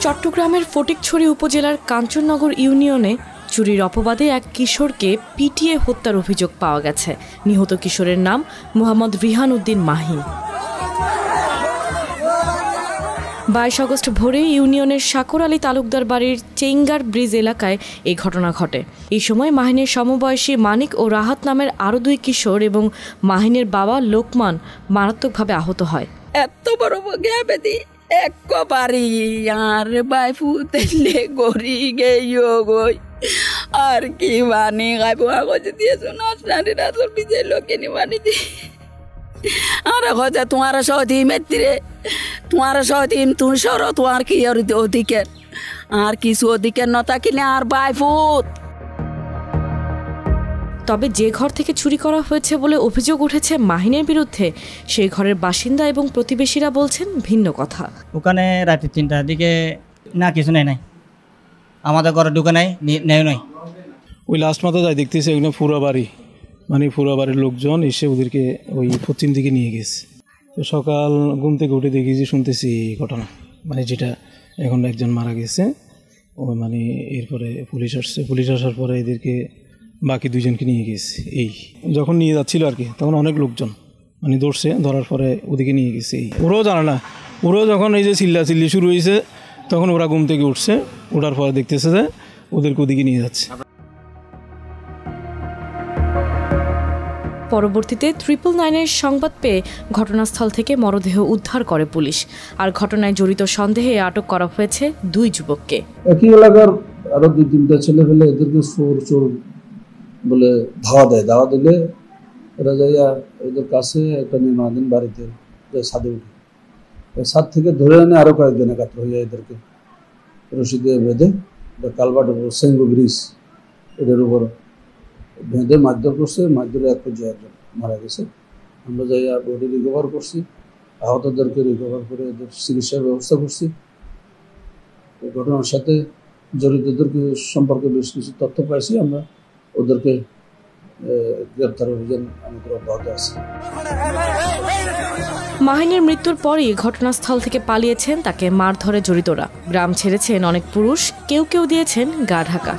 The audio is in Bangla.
চট্টগ্রামের ফটিকছড়ি উপজেলার কাঞ্চননগর ইউনিয়নে চুরির অপবাদে এক কিশোরকে পিটিয়ে হত্যার অভিযোগ পাওয়া গেছে। নিহত কিশোরের নাম মোহাম্মদ রিহান উদ্দিন মাহিন। 22 আগস্ট ভোরে ইউনিয়নের শাকর আলী তালুকদার বাড়ির চেঙ্গার ব্রিজ এলাকায় এই ঘটনা ঘটে। এই সময় মাহিনের সমবয়সী মানিক ও রাহাত নামের আরও 2 কিশোর এবং মাহিনের বাবা লোকমান মারাত্মকভাবে আহত হয়। এত বড় গেবেদি একবারই আর বাইফু তেলে গড়ি গেইও গই আর কি বানি গাইব আগজ দিয়েছো নাচনারিরা সব নিজে লোকে নি বানি দি আর কথা তোমার সহতি মেত্রে তোমার সহতি তুমি সর তোমার কি অধিকার আর কিছু অধিকার ন থাকিলে আর বাইফুত। তবে যে ঘর থেকে চুরি করা হয়েছে বলে অভিযোগ উঠেছে মাহিনের বিরুদ্ধে, সেই ঘরের বাসিন্দা এবং প্রতিবেশীরা বলছেন ভিন্ন কথা। ওখানে রাতে 3টার দিকে না কিছু নাই আমাদের ঘরে ঢুকে নাই নাই ওই লাস্ট মাথা যাই দেখতেছি ওইখানে পুরো বাড়ি মানে পুরো বাড়ির লোকজন এসে ওদেরকে ওই পশ্চিম দিকে নিয়ে গেছে। তো সকাল ঘুম থেকে উঠে দেখি যে শুনতেছি ঘটনা মানে যেটা এখন একজন মারা গেছে ও মানে এরপরে পুলিশ আসছে, পুলিশ আসার পরে এদেরকে বাকি 2 জনকে নিয়ে গেছে। এই যখন নিয়ে যাচ্ছিল আর কি তখন অনেক লোকজন মানে ধরছে, ধরার পরে ওদিকে নিয়ে গেছে। ওরাও জানে না, ওরাও যখন এই যে চিল্লাচিল্লি শুরু হয়েছে তখন ওরা ঘুম থেকে উঠছে, ওঠার পরে দেখতেছে যে ওদেরকে ওদিকে নিয়ে যাচ্ছে। পরবর্তীতে 999-এর সংবাদ পেয়ে ঘটনাস্থল থেকে মরদেহ উদ্ধার করে পুলিশ। আর ঘটনায় জড়িত সন্দেহে আটক করা হয়েছে 2 যুবককে। একই এলাকার আরো 2-3টা ছেলে ফেলে এদেরকে চোর বলে ধাওয়া দিলে এরা যাইয়া এদের কাছে একটা নির্মাণাধীন বাড়িতে ছাদে উঠে ছাদ থেকে ধরে এনে আরো কয়েকদিন একাত্র হইয়া এদেরকে রশি দিয়ে বেঁধে কালভার্ট সেঙ্গু ব্রিজ এদের উপর বেঁধে মারধর করছে। মারধরে এক পর্যায়ে একজন মারা গেছে। আমরা যাইয়া বডি রিকভার করছি, আহতদেরকে রিকভার করে এদের চিকিৎসার ব্যবস্থা করছি। এই ঘটনার সাথে জড়িতদেরকে সম্পর্কে বেশ কিছু তথ্য পাইছি। আমরা ওদেরকে গ্রেপ্তার অভিযান আমাদের অব্যাহত আছে। মাহিনের মৃত্যুর পরই ঘটনাস্থল থেকে পালিয়েছেন তাকে মারধরে জড়িতরা। গ্রাম ছেড়েছেন অনেক পুরুষ, কেউ কেউ দিয়েছেন গা ঢাকা।